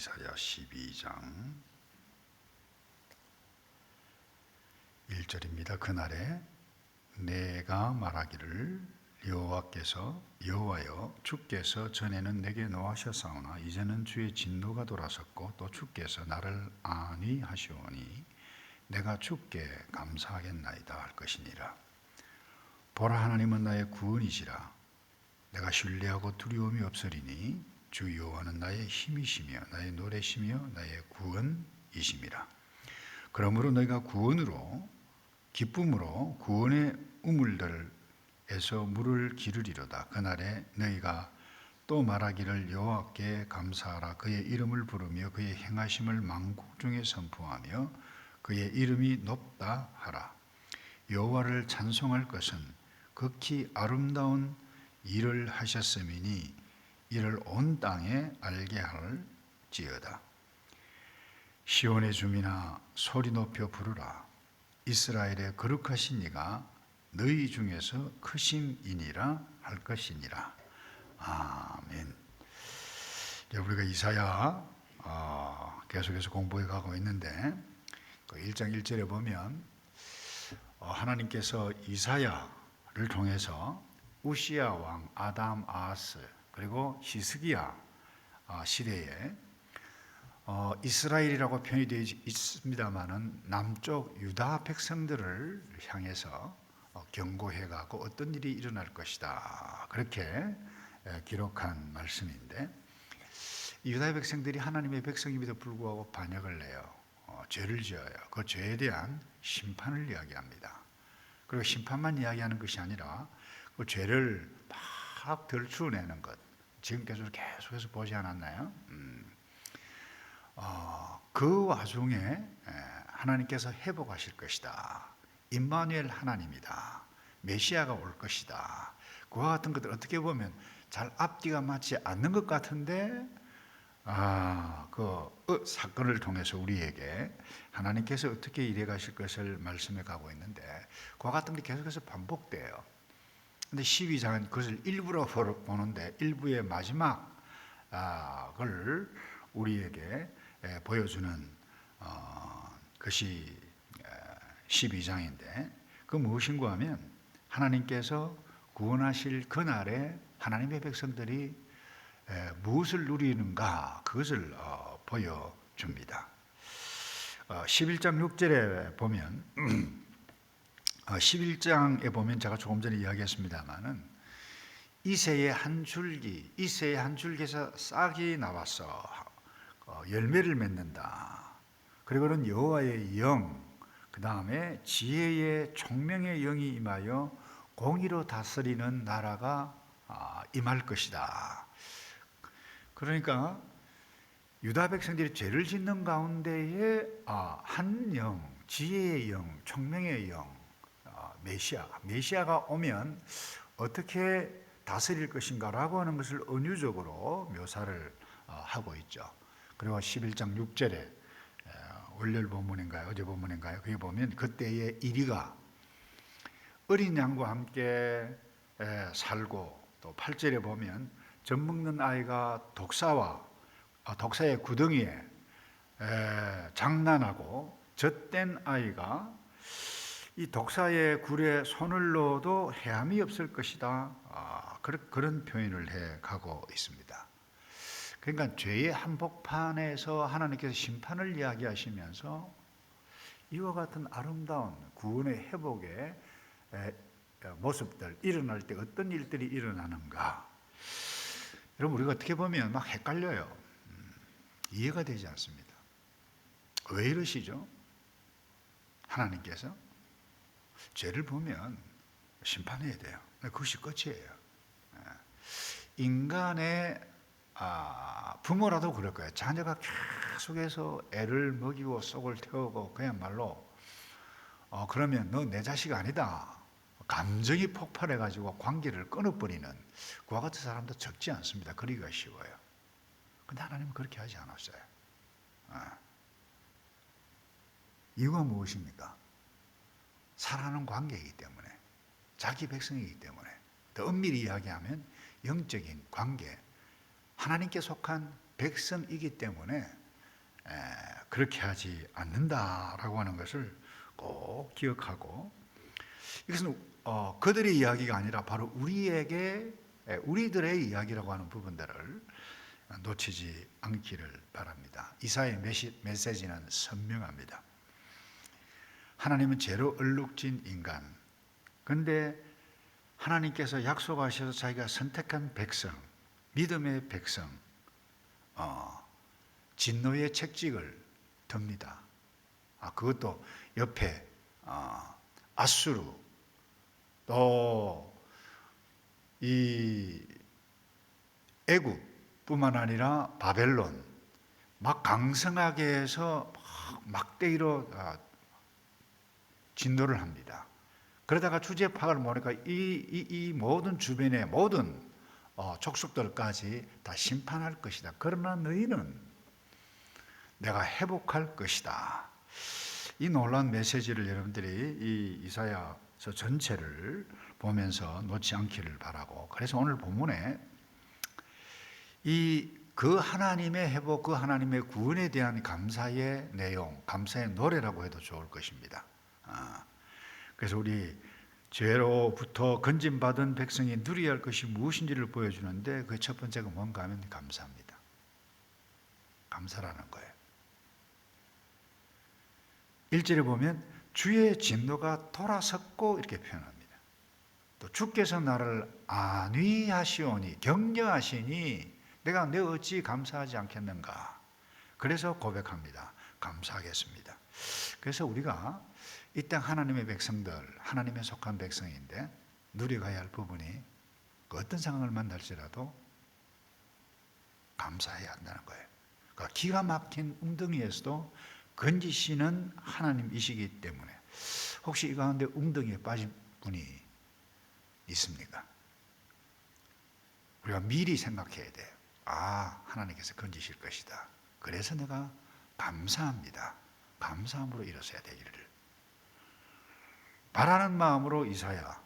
이사야 12장 1절입니다. 그날에 내가 말하기를 여호와여 주께서 전에는 내게 노하셨사오나 이제는 주의 진노가 돌아섰고 또 주께서 나를 안위하시오니 내가 주께 감사하겠나이다 할 것이니라. 보라, 하나님은 나의 구원이시라. 내가 신뢰하고 두려움이 없으리니 주 여호와는 나의 힘이시며 나의 노래시며 나의 구원이심이라. 그러므로 너희가 구원으로 기쁨으로 구원의 우물들에서 물을 기르리로다. 그날에 너희가 또 말하기를 여호와께 감사하라. 그의 이름을 부르며 그의 행하심을 만국 중에 선포하며 그의 이름이 높다 하라. 여호와를 찬송할 것은 극히 아름다운 일을 하셨음이니 이를 온 땅에 알게 할지어다. 시온의 주민아 소리 높여 부르라. 이스라엘의 거룩하신 이가 너희 중에서 크심이니라 할 것이니라. 아멘. 우리가 이사야 계속해서 공부해 가고 있는데 그 1장 1절에 보면 하나님께서 이사야를 통해서 우시야 왕, 아담, 아하스 그리고 히스기야 시대에 이스라엘이라고 표현이 되어 있습니다마는 남쪽 유다 백성들을 향해서 경고해가고 어떤 일이 일어날 것이다 그렇게 기록한 말씀인데, 유다 백성들이 하나님의 백성임에도 불구하고 반역을 해요. 죄를 지어요. 그 죄에 대한 심판을 이야기합니다. 그리고 심판만 이야기하는 것이 아니라 그 죄를 막 덜추어내는 것, 지금까지 계속해서 보지 않았나요? 그 와중에 하나님께서 회복하실 것이다. 임마누엘 하나님이다. 메시아가 올 것이다. 그와 같은 것들 어떻게 보면 잘 앞뒤가 맞지 않는 것 같은데 사건을 통해서 우리에게 하나님께서 어떻게 일해 가실 것을 말씀해 가고 있는데 그와 같은 게 계속해서 반복돼요. 근데 12장은 그것을 일부러 보는데 일부의 마지막을 우리에게 보여주는 것이 12장인데 그 무엇인가 하면 하나님께서 구원하실 그날에 하나님의 백성들이 무엇을 누리는가 그것을 보여줍니다. 11장 6절에 보면 11장에 보면 제가 조금 전에 이야기했습니다마는 이새의 한 줄기에서 싹이 나와서 열매를 맺는다. 그리고는 여호와의 영, 그 다음에 지혜의 총명의 영이 임하여 공의로 다스리는 나라가 임할 것이다. 그러니까 유다 백성들이 죄를 짓는 가운데에 한 영, 지혜의 영, 총명의 영, 메시아가 오면 어떻게 다스릴 것인가라고 하는 것을 은유적으로 묘사를 하고 있죠. 그리고 11장 6절에 월요일 본문인가요? 어제 본문인가요? 거기 보면 그때의 이리가 어린 양과 함께 살고, 또 8절에 보면 젖 먹는 아이가 독사의 구덩이에 장난하고 젖된 아이가 이 독사의 굴에 손을 넣어도 해함이 없을 것이다. 그런 표현을 해 가고 있습니다. 그러니까 죄의 한복판에서 하나님께서 심판을 이야기하시면서 이와 같은 아름다운 구원의 회복의 모습들, 일어날 때 어떤 일들이 일어나는가. 여러분, 우리가 어떻게 보면 막 헷갈려요. 이해가 되지 않습니다. 왜 이러시죠? 하나님께서 죄를 보면 심판해야 돼요. 그것이 끝이에요. 인간의 부모라도 그럴 거예요. 자녀가 계속해서 애를 먹이고 속을 태우고 그야말로 그러면 너 내 자식 아니다. 감정이 폭발해가지고 관계를 끊어버리는 그와 같은 사람도 적지 않습니다. 그러기가 쉬워요. 근데 하나님은 그렇게 하지 않았어요. 이유가 무엇입니까? 사랑하는 관계이기 때문에, 자기 백성이기 때문에, 더 엄밀히 이야기하면 영적인 관계, 하나님께 속한 백성이기 때문에 그렇게 하지 않는다라고 하는 것을 꼭 기억하고, 이것은 그들의 이야기가 아니라 바로 우리들의 이야기라고 하는 부분들을 놓치지 않기를 바랍니다. 이사야의 메시지는 선명합니다. 하나님은 죄로 얼룩진 인간, 그런데 하나님께서 약속하셔서 자기가 선택한 백성, 믿음의 백성, 진노의 책찍을 듭니다. 그것도 옆에 아수르, 또 이 애굽뿐만 아니라 바벨론, 막 강성하게 해서 막대기로 진노를 합니다. 그러다가 주제 파악을 모르니까 이 모든 주변의 모든 족속들까지 다 심판할 것이다. 그러나 너희는 내가 회복할 것이다. 이 놀라운 메시지를 여러분들이 이 이사야서 전체를 보면서 놓지 않기를 바라고, 그래서 오늘 본문에 그 하나님의 회복, 그 하나님의 구원에 대한 감사의 내용, 감사의 노래라고 해도 좋을 것입니다. 그래서 우리 죄로부터 건진받은 백성이 누려야 할 것이 무엇인지를 보여주는데, 그 첫 번째가 뭔가 하면 감사합니다. 감사라는 거예요. 1절에 보면 주의 진노가 돌아섰고 이렇게 표현합니다. 또 주께서 나를 안위하시오니, 격려하시니 내가 내 어찌 감사하지 않겠는가. 그래서 고백합니다. 감사하겠습니다. 그래서 우리가 이 땅 하나님의 백성들, 하나님에 속한 백성인데 누려가야 할 부분이 어떤 상황을 만날지라도 감사해야 한다는 거예요. 그러니까 기가 막힌 웅덩이에서도 건지시는 하나님이시기 때문에, 혹시 이 가운데 웅덩이에 빠진 분이 있습니까? 우리가 미리 생각해야 돼요. 하나님께서 건지실 것이다. 그래서 내가 감사합니다. 감사함으로 일어서야 되기를 바라는 마음으로 이사야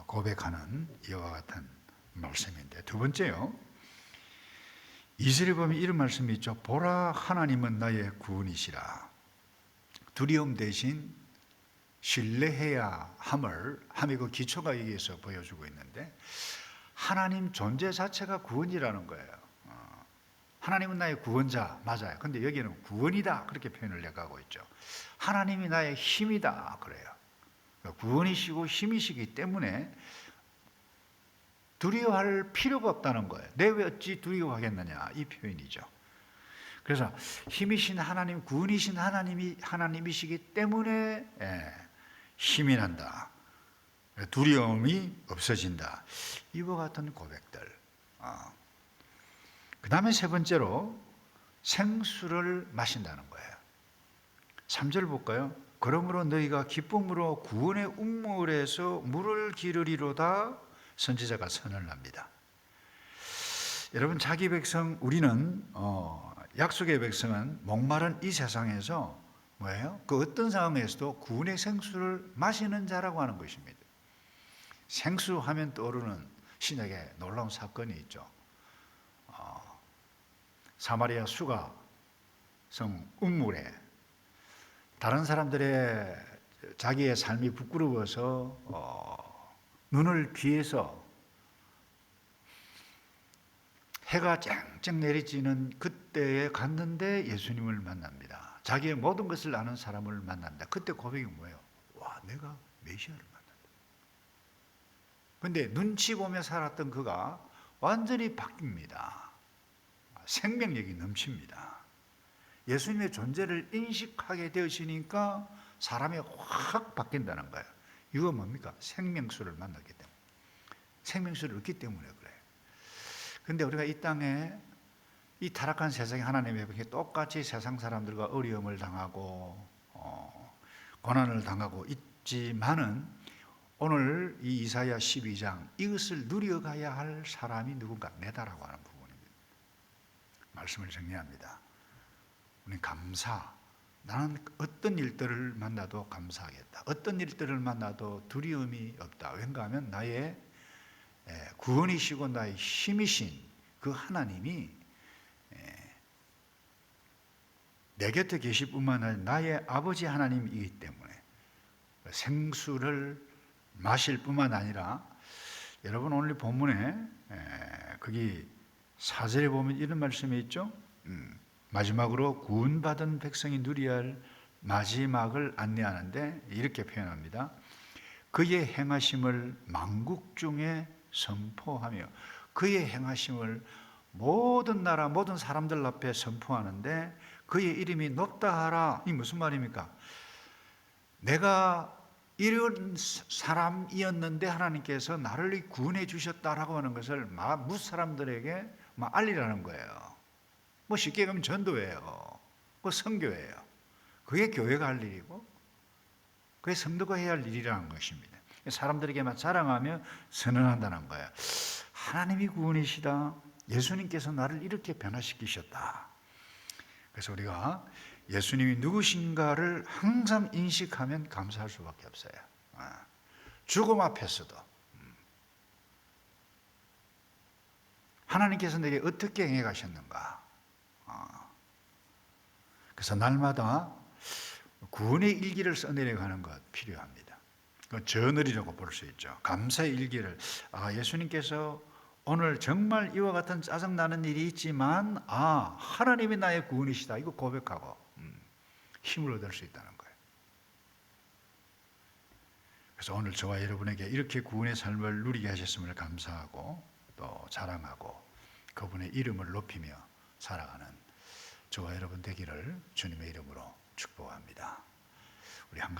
고백하는 이와 같은 말씀인데, 두 번째요, 2절에 보면 이런 말씀이 있죠. 보라, 하나님은 나의 구원이시라. 두려움 대신 신뢰해야 함의 그 기초가 여기에서 보여주고 있는데, 하나님 존재 자체가 구원이라는 거예요. 하나님은 나의 구원자, 맞아요. 근데 여기는 구원이다, 그렇게 표현을 해가고 있죠. 하나님이 나의 힘이다, 그래요. 구원이시고 힘이시기 때문에 두려워할 필요가 없다는 거예요. 내 왜 어찌 두려워하겠느냐, 이 표현이죠. 그래서 힘이신 하나님, 구원이신 하나님이시기 때문에 힘이 난다, 두려움이 없어진다, 이와 같은 고백들. 그 다음에 세 번째로 생수를 마신다는 거예요. 3절 볼까요? 그러므로 너희가 기쁨으로 구원의 우물에서 물을 기르리로다, 선지자가 선언을 합니다. 여러분, 자기 백성, 우리는 약속의 백성은 목마른 이 세상에서 뭐예요? 그 어떤 상황에서도 구원의 생수를 마시는 자라고 하는 것입니다. 생수하면 떠오르는 신약에 놀라운 사건이 있죠. 사마리아 수가 성 우물에 다른 사람들의 자기의 삶이 부끄러워서 눈을 귀해서 해가 쨍쨍 내리쬐는 그때에 갔는데 예수님을 만납니다. 자기의 모든 것을 아는 사람을 만납니다. 그때 고백이 뭐예요? 내가 메시아를 만났다. 그런데 눈치 보며 살았던 그가 완전히 바뀝니다. 생명력이 넘칩니다. 예수님의 존재를 인식하게 되시니까 사람이 확 바뀐다는 거예요. 이거 뭡니까? 생명수를 만났기 때문에, 생명수를 얻기 때문에 그래요. 그런데 우리가 이 땅에, 이 타락한 세상에 하나님의 백성이 똑같이 세상 사람들과 어려움을 당하고 고난을 당하고 있지만은, 오늘 이 이사야 12장, 이것을 누려가야 할 사람이 누군가? 내다라고 하는 부분입니다. 말씀을 정리합니다. 우리는 감사, 나는 어떤 일들을 만나도 감사하겠다. 어떤 일들을 만나도 두려움이 없다. 왠가 하면 나의 구원이시고 나의 힘이신 그 하나님이 내 곁에 계실 뿐만 아니라 나의 아버지 하나님이기 때문에 생수를 마실 뿐만 아니라, 여러분 오늘 본문에 거기 4절에 보면 이런 말씀이 있죠. 마지막으로 구원받은 백성이 누려야 할 마지막을 안내하는데 이렇게 표현합니다. 그의 행하심을 만국 중에 선포하며, 그의 행하심을 모든 나라 모든 사람들 앞에 선포하는데, 그의 이름이 높다 하라. 이 무슨 말입니까? 내가 이런 사람이었는데 하나님께서 나를 구원해 주셨다라고 하는 것을 무 사람들에게 알리라는 거예요. 쉽게 얘기하면 전도예요. 선교예요. 그게 교회가 할 일이고 그게 성도가 해야 할 일이라는 것입니다. 사람들에게만 자랑하며 선언한다는 거예요. 하나님이 구원이시다. 예수님께서 나를 이렇게 변화시키셨다. 그래서 우리가 예수님이 누구신가를 항상 인식하면 감사할 수밖에 없어요. 죽음 앞에서도 하나님께서 내게 어떻게 행해 가셨는가. 그래서 날마다 구원의 일기를 써내려가는 것 필요합니다. 저널이라고 볼 수 있죠. 감사의 일기를, 예수님께서 오늘 정말 이와 같은 짜증나는 일이 있지만 하나님이 나의 구원이시다, 이거 고백하고 힘을 얻을 수 있다는 거예요. 그래서 오늘 저와 여러분에게 이렇게 구원의 삶을 누리게 하셨음을 감사하고 또 자랑하고 그분의 이름을 높이며 살아가는 저와 여러분 되기를 주님의 이름으로 축복합니다. 우리 한